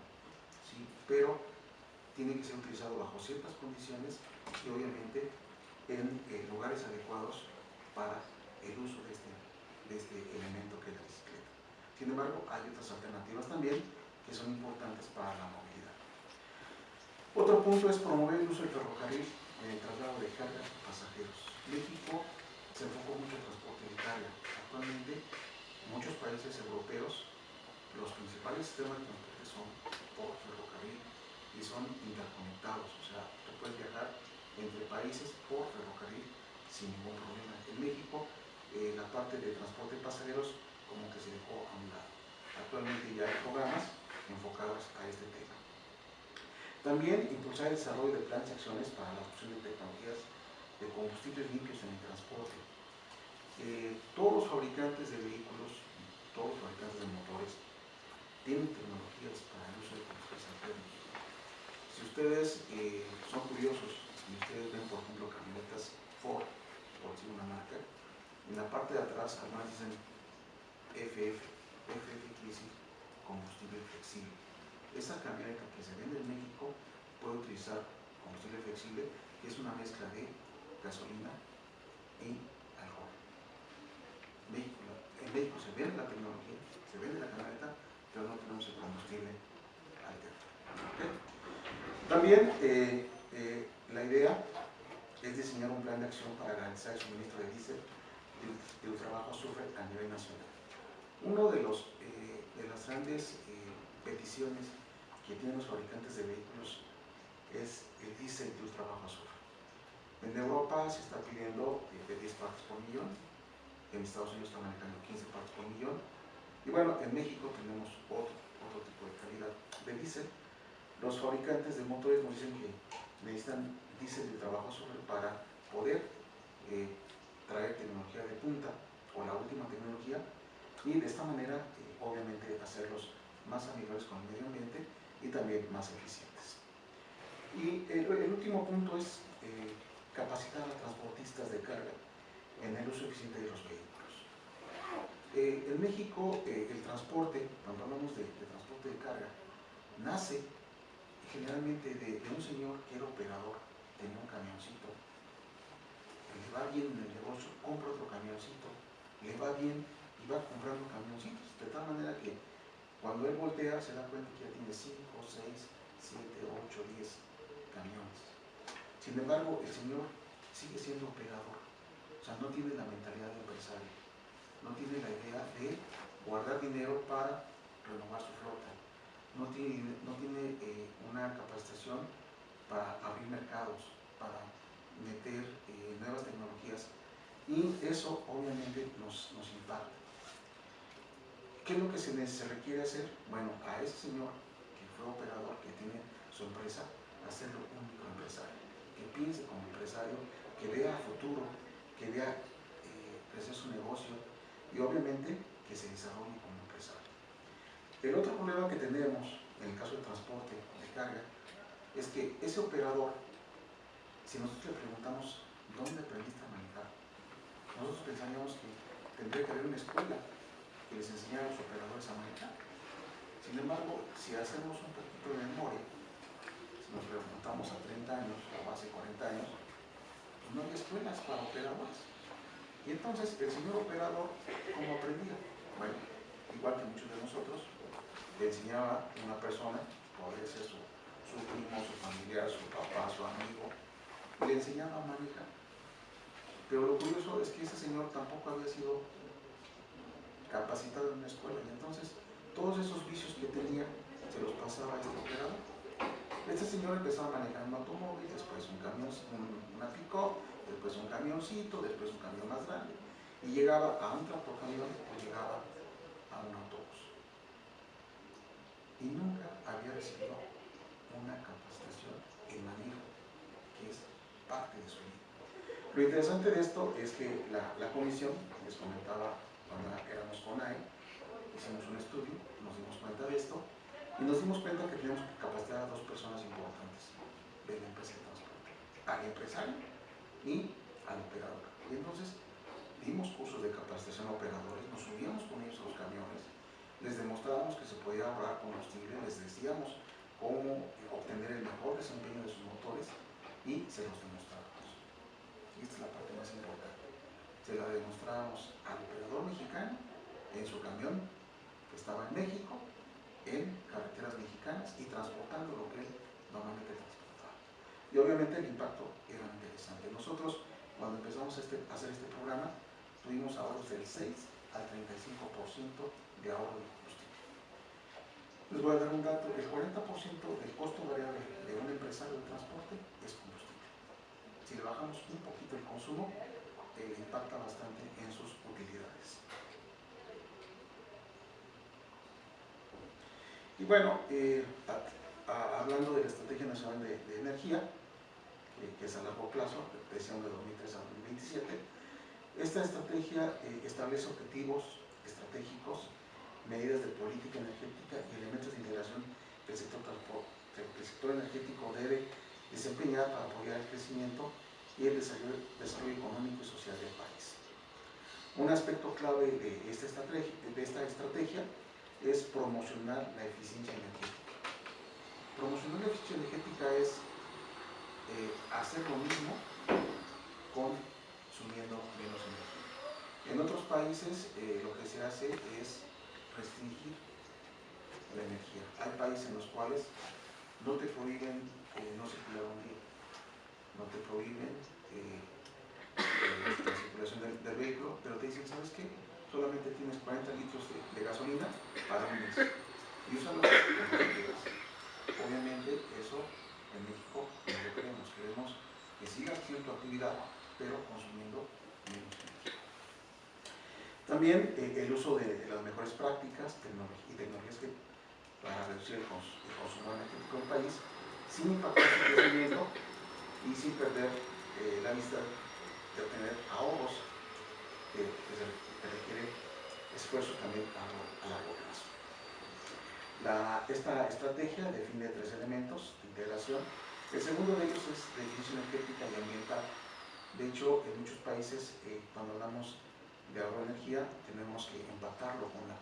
¿sí? Pero tiene que ser utilizado bajo ciertas condiciones y obviamente en lugares adecuados para el uso de este elemento que es la bicicleta. Sin embargo, hay otras alternativas también que son importantes para la movilidad. Otro punto es promover el uso del ferrocarril en el traslado de carga y pasajeros. México se enfocó mucho en transporte de carga. Actualmente, en muchos países europeos, los principales sistemas de transporte son por ferrocarril y son interconectados, o sea, tú puedes viajar entre países por ferrocarril sin ningún problema. En México, la parte de transporte de pasajeros como que se dejó a un lado. Actualmente ya hay programas enfocados a este tema. También impulsar el desarrollo de planes y acciones para la adopción de tecnologías de combustibles limpios en el transporte. Todos los fabricantes de vehículos, todos los fabricantes de motores, tienen tecnologías para el uso de combustibles alternos. Si ustedes son curiosos y ustedes ven, por ejemplo, camionetas Ford, por decir una marca, en la parte de atrás algunas dicen FF quiere decir combustible flexible. Esa camioneta que se vende en México puede utilizar combustible flexible, que es una mezcla de gasolina y alcohol. En México se vende la tecnología, se vende la camioneta, pero no tenemos el combustible alterno. ¿Okay? También la idea es diseñar un plan de acción para garantizar el suministro de diésel de ultrabajo azufre a nivel nacional. Uno de las grandes peticiones que tienen los fabricantes de vehículos es el diésel de ultrabajo azufre. En Europa se está pidiendo de 10 partes por millón, en Estados Unidos están manejando 15 partes por millón, y bueno, en México tenemos otro tipo de calidad de diésel. Los fabricantes de motores nos dicen que necesitan diésel de trabajo azufre para poder traer tecnología de punta o la última tecnología y de esta manera obviamente hacerlos más amigables con el medio ambiente y también más eficientes. Y el último punto es capacitar a transportistas de carga en el uso eficiente de los vehículos. En México el transporte, cuando hablamos de transporte de carga, nace generalmente de un señor que era operador, tenía un camioncito, le va bien en el negocio, compra otro camioncito, le va bien y va comprando camioncitos, de tal manera que cuando él voltea se da cuenta que ya tiene 5, 6, 7, 8, 10 camiones. Sin embargo, el señor sigue siendo operador, o sea, no tiene la mentalidad de empresario, no tiene la idea de guardar dinero para renovar su flota, no tiene una capacitación para abrir mercados, para meter nuevas tecnologías y eso obviamente nos impacta. ¿Qué es lo que se requiere hacer? Bueno, a ese señor que fue operador, que tiene su empresa, hacerlo un microempresario, que piense como empresario, que vea futuro, que vea crecer su negocio y obviamente que se desarrolle como empresario. El otro problema que tenemos en el caso del transporte de carga es que ese operador, si nosotros le preguntamos ¿dónde aprendiste a manejar?, nosotros pensaríamos que tendría que haber una escuela que les enseñara a los operadores a manejar. Sin embargo, si hacemos un poquito de memoria, si nos remontamos a 30 años o hace 40 años, pues no había escuelas para operadores. Y entonces el señor operador, ¿cómo aprendía? Bueno, igual que muchos de nosotros, le enseñaba a una persona, podría ser su primo, su familiar, su papá, su amigo, y le enseñaba a manejar. Pero lo curioso es que ese señor tampoco había sido capacitado en una escuela, y entonces todos esos vicios que tenía se los pasaba a este operador. Este señor empezó a manejar un automóvil, después un camión, una pick-up, después un camioncito, después un camión más grande, y llegaba a un tractocamión o llegaba a un autobús. Y nunca había recibido una capacitación en manejo, que es parte de su vida. Lo interesante de esto es que la comisión, les comentaba cuando éramos CONAE, hicimos un estudio, nos dimos cuenta de esto y nos dimos cuenta que teníamos que capacitar a dos personas importantes de la empresa de transporte, al empresario y al operador. Y entonces dimos cursos de capacitación a operadores, nos subíamos con ellos a los camiones, les demostrábamos que se podía ahorrar combustible, les decíamos cómo obtener el mejor desempeño de sus motores y se los demostrábamos. Y esta es la parte más importante. Se la demostrábamos al operador mexicano en su camión que estaba en México, en carreteras mexicanas y transportando lo que él normalmente transportaba. Y obviamente el impacto era interesante. Nosotros, cuando empezamos a hacer este programa, tuvimos ahorros del 6 al 35% de ahorro de combustible. Les voy a dar un dato: el 40% del costo variable de un empresario de transporte es combustible. Si le bajamos un poquito el consumo, impacta bastante en sus utilidades. Y bueno, hablando de la Estrategia Nacional de Energía, que es a largo plazo, decíamos de 2003 a 2027, esta estrategia establece objetivos estratégicos, medidas de política energética y elementos de integración que el sector energético debe desempeñar para apoyar el crecimiento y el desarrollo económico y social del país. Un aspecto clave de esta estrategia es promocionar la eficiencia energética. Promocionar la eficiencia energética es hacer lo mismo consumiendo menos energía. En otros países lo que se hace es restringir la energía. Hay países en los cuales no te prohíben no circular un día, no te prohíben la circulación del vehículo, pero te dicen, ¿sabes qué? Solamente tienes 40 litros de gasolina para un mes y úsalo como quieras. Obviamente eso en México no lo queremos que sigas haciendo tu actividad, pero consumiendo menos energía. También el uso de las mejores prácticas y tecnologías para reducir el consumo energético del país, sin impactar su crecimiento y sin perder la vista de obtener ahorros que requiere esfuerzo también a largo plazo. Esta estrategia define 3 elementos de integración. El segundo de ellos es la eficiencia energética y ambiental. De hecho, en muchos países, cuando hablamos de ahorro de energía, tenemos que empatarlo con la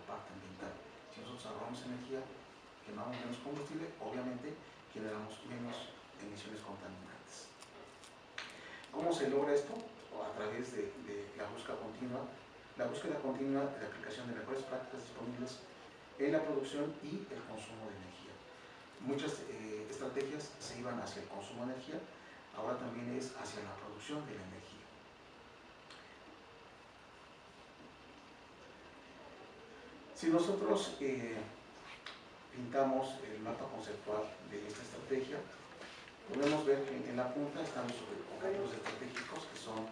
parte ambiental. Si nosotros ahorramos energía, quemamos menos combustible, obviamente generamos menos emisiones contaminantes. ¿Cómo se logra esto? A través de la búsqueda continua de aplicación de mejores prácticas disponibles en la producción y el consumo de energía. Muchas estrategias se iban hacia el consumo de energía, ahora también es hacia la producción de la energía. Si nosotros pintamos el mapa conceptual de esta estrategia, podemos ver que en la punta están los objetivos estratégicos, que son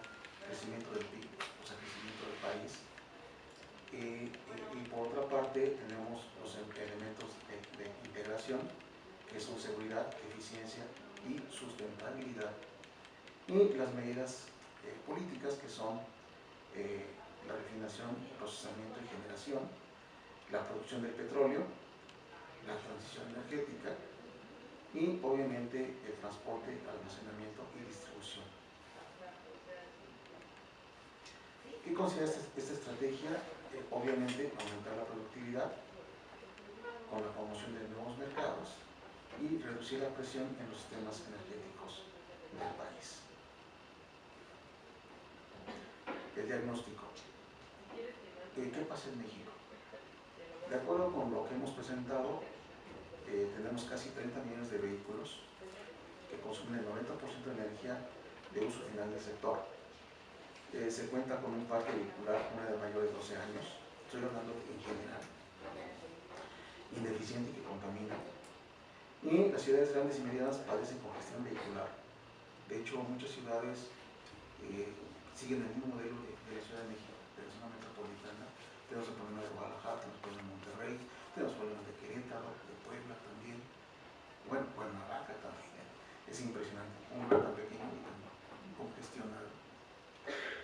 crecimiento del PIB, o sea, crecimiento del país, y por otra parte tenemos los elementos de integración, que son seguridad, eficiencia y sustentabilidad, y las medidas políticas, que son la refinación, procesamiento y generación, la producción del petróleo, la transición energética y obviamente el transporte, almacenamiento y distribución. ¿Qué considera esta estrategia? Obviamente aumentar la productividad con la promoción de nuevos mercados y reducir la presión en los sistemas energéticos del país. El diagnóstico. ¿Qué pasa en México? De acuerdo con lo que hemos presentado, tenemos casi 30 millones de vehículos que consumen el 90% de energía de uso final del sector. Se cuenta con un parque vehicular, una de mayores de 12 años, estoy hablando en general, ineficiente y que contamina. Y las ciudades grandes y medianas padecen congestión vehicular. De hecho, muchas ciudades siguen el mismo modelo de la Ciudad de México, de la zona metropolitana. Tenemos el problema de Guadalajara, tenemos el problema de Monterrey, tenemos problemas de Querétaro, de Puebla también, bueno, Cuernavaca también. Es impresionante, un lugar tan pequeño y tan congestionado.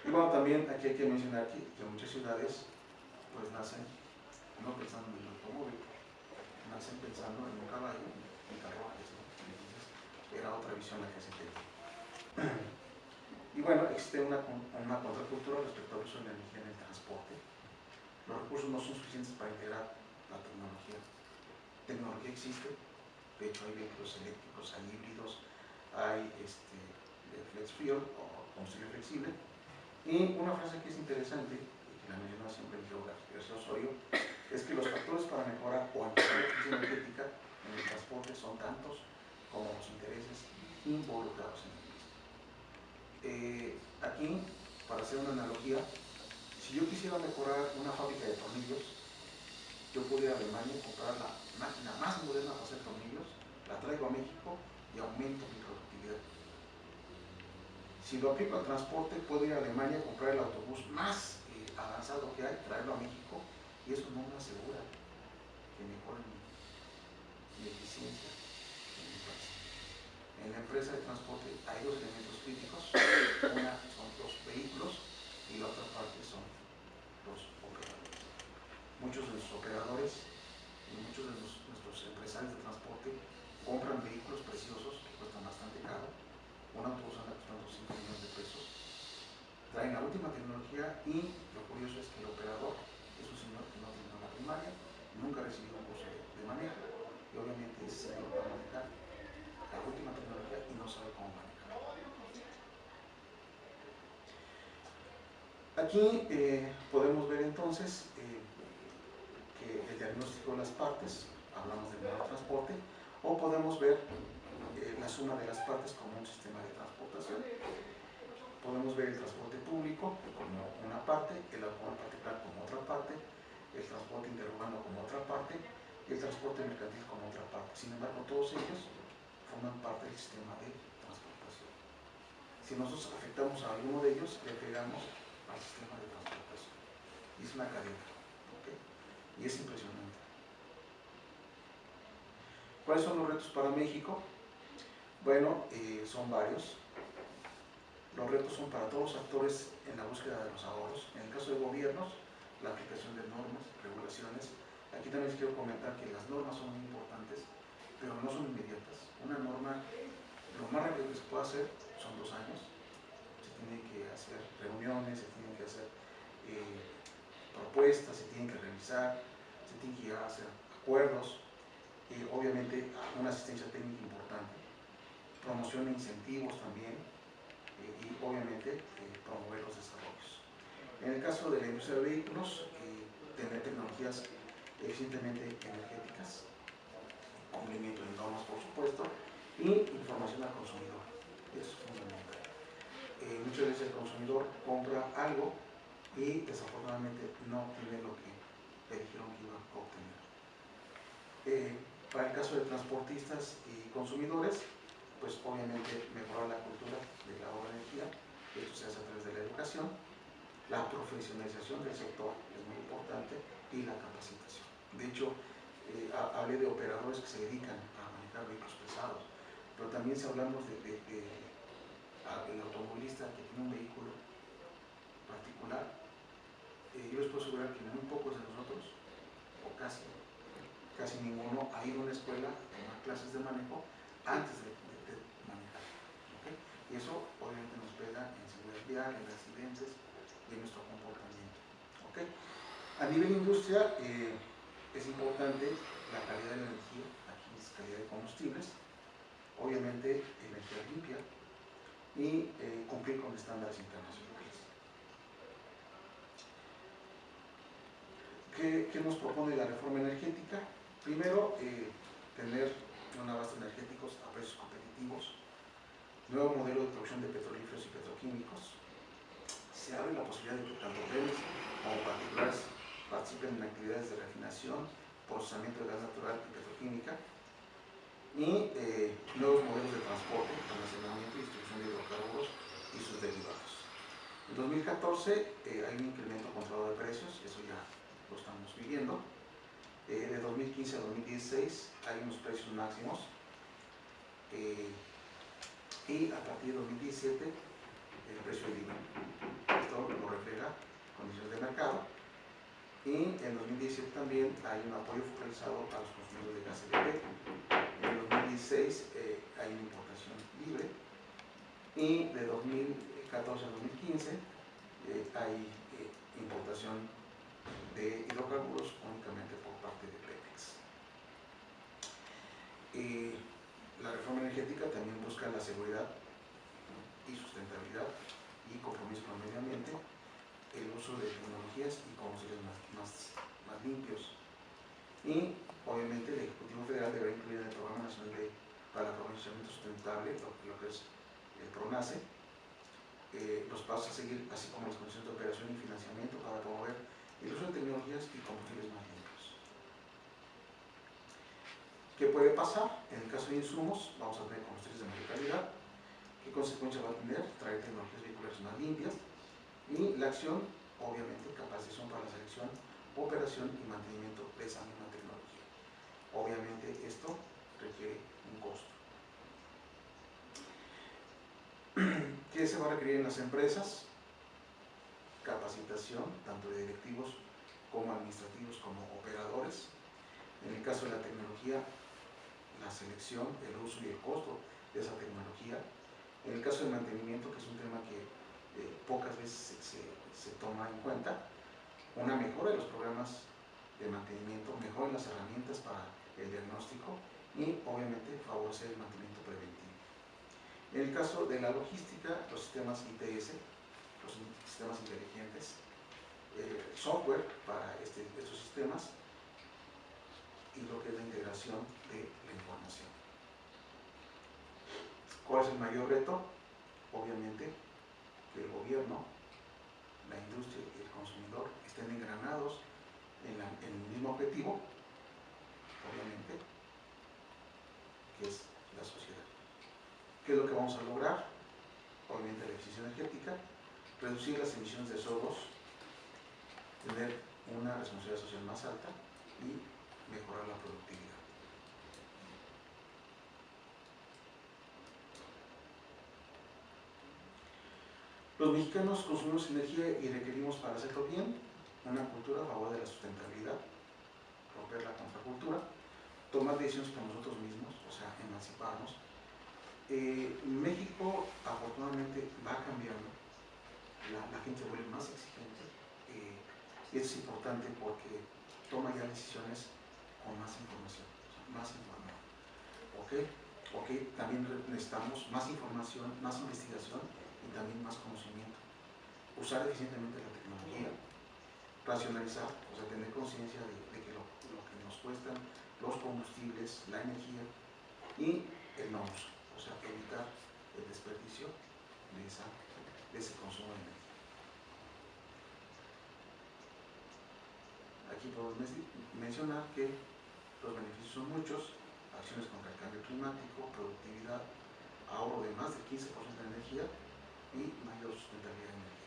Y bueno, también aquí hay que mencionar que muchas ciudades pues nacen no pensando en el automóvil, nacen pensando en un caballo y carruajes, ¿no? Entonces era otra visión la que se tenía. Y bueno, existe una contracultura respecto al uso de la energía en el transporte. Los recursos no son suficientes para integrar la tecnología. Tecnología existe, de hecho hay vehículos eléctricos, hay híbridos, hay flex fuel o combustible flexible. Y una frase que es interesante, y que la menciona siempre el geógrafo García Osorio, es que los factores para mejorar o ampliar la eficiencia energética en el transporte son tantos como los intereses involucrados en el mismo. Aquí, para hacer una analogía, si yo quisiera mejorar una fábrica de tornillos, yo puedo ir a Alemania y comprar la máquina más moderna para hacer tornillos, la traigo a México y aumento mi productividad. Si lo aplico al transporte, puedo ir a Alemania a comprar el autobús más avanzado que hay, traerlo a México, y eso no me asegura que mejore mi eficiencia en mi país. En la empresa de transporte hay dos elementos críticos, una son los vehículos y la otra parte son los operadores. Muchos de los operadores y muchos de nuestros empresarios de transporte compran vehículos preciosos que cuestan bastante caro. Un autobús anda costando 5 millones de pesos. Traen la última tecnología y lo curioso es que el operador es un señor que no tiene una primaria, nunca ha recibido un curso de manejo y obviamente ese señor va a manejar la última tecnología y no sabe cómo manejar. Aquí podemos ver entonces que el diagnóstico de las partes, hablamos del modelo de transporte, o podemos ver la suma de las partes como un sistema de transportación. Podemos ver el transporte público como una parte, el automóvil particular como otra parte, el transporte interurbano como otra parte y el transporte mercantil como otra parte. Sin embargo, todos ellos forman parte del sistema de transportación. Si nosotros afectamos a alguno de ellos, le pegamos al sistema de transportación. Y es una cadena, ¿okay? Y es impresionante. ¿Cuáles son los retos para México? Bueno, son varios. Los retos son para todos los actores en la búsqueda de los ahorros. En el caso de gobiernos, la aplicación de normas, regulaciones. Aquí también les quiero comentar que las normas son muy importantes, pero no son inmediatas. Una norma, lo más rápido que se puede hacer son 2 años. Se tienen que hacer reuniones, se tienen que hacer propuestas, se tienen que revisar, se tienen que llegar a hacer acuerdos. Obviamente una asistencia técnica importante, promoción e incentivos también, y obviamente promover los desarrollos. En el caso de la industria de vehículos, tener tecnologías eficientemente energéticas, cumplimiento de normas por supuesto, y información al consumidor. Eso es fundamental. Muchas veces el consumidor compra algo y desafortunadamente no obtiene lo que le dijeron que iba a obtener. Para el caso de transportistas y consumidores, pues obviamente mejorar la cultura del ahorro de energía, esto se hace a través de la educación, La profesionalización del sector es muy importante y la capacitación. De hecho, hablé de operadores que se dedican a manejar vehículos pesados, pero también si hablamos del automovilista que tiene un vehículo particular, yo les puedo asegurar que muy pocos de nosotros, o casi ninguno, ha ido a una escuela a tomar clases de manejo antes de manejar. ¿Okay? Y eso obviamente nos pega en seguridad vial, en accidentes y en nuestro comportamiento. ¿Okay? A nivel industria, es importante la calidad de la energía, aquí es calidad de combustibles, obviamente energía limpia y cumplir con estándares internacionales. ¿Qué nos propone la reforma energética? Primero, tener un abasto energéticos a precios competitivos, nuevo modelo de producción de petrolíferos y petroquímicos, se abre la posibilidad de que tanto hoteles como particulares participen en actividades de refinación, procesamiento de gas natural y petroquímica, y nuevos modelos de transporte, almacenamiento y distribución de hidrocarburos y sus derivados. En 2014 hay un incremento controlado de precios, eso ya lo estamos viviendo. De 2015 a 2016 hay unos precios máximos y a partir de 2017 el precio del IVA. Esto lo refleja condiciones de mercado. Y en 2017 también hay un apoyo focalizado a los consumidores de gas LP. En 2016 hay una importación libre y de 2014 a 2015 hay importación de hidrocarburos únicamente por parte de Pemex. La reforma energética también busca la seguridad y sustentabilidad y compromiso con el medio ambiente, el uso de tecnologías y combustibles más limpios. Y obviamente el Ejecutivo Federal deberá incluir en el Programa Nacional para el Aprovechamiento Sustentable, lo que es el PRONACE, los pasos a seguir, así como las condiciones de operación y financiamiento para promover el uso de tecnologías y combustibles más limpios. ¿Qué puede pasar? En el caso de insumos, vamos a tener combustibles de mayor calidad. ¿Qué consecuencias va a tener? Traer tecnologías vehiculares más limpias. Y la acción, obviamente, capacitación para la selección, operación y mantenimiento de esa misma tecnología. Obviamente esto requiere un costo. ¿Qué se va a requerir en las empresas? Capacitación, tanto de directivos como administrativos como operadores. En el caso de la tecnología, la selección, el uso y el costo de esa tecnología. En el caso del mantenimiento, que es un tema que pocas veces se toma en cuenta, una mejora de los programas de mantenimiento, mejora en las herramientas para el diagnóstico y obviamente favorecer el mantenimiento preventivo. En el caso de la logística, los sistemas ITS, los sistemas inteligentes, software para estos sistemas y lo que es la integración de la información. ¿Cuál es el mayor reto? Obviamente que el gobierno, la industria y el consumidor estén engranados en el mismo objetivo, obviamente, que es la sociedad. ¿Qué es lo que vamos a lograr? Obviamente la eficiencia energética, reducir las emisiones de CO2, tener una responsabilidad social más alta y mejorar la productividad. Los mexicanos consumimos energía y requerimos, para hacerlo bien, una cultura a favor de la sustentabilidad, romper la contracultura, tomar decisiones por nosotros mismos, o sea, emanciparnos. México afortunadamente va cambiando, la gente vuelve más exigente y es importante porque toma ya decisiones con más información, o sea, más informada. ¿Ok? También necesitamos más información, más investigación y también más conocimiento. Usar eficientemente la tecnología, racionalizar, o sea, tener conciencia de que lo que nos cuestan los combustibles, la energía y el no uso, o sea, evitar el desperdicio de ese consumo de energía. Aquí podemos mencionar que los beneficios son muchos: acciones contra el cambio climático, productividad, ahorro de más del 15% de energía y mayor sustentabilidad energética.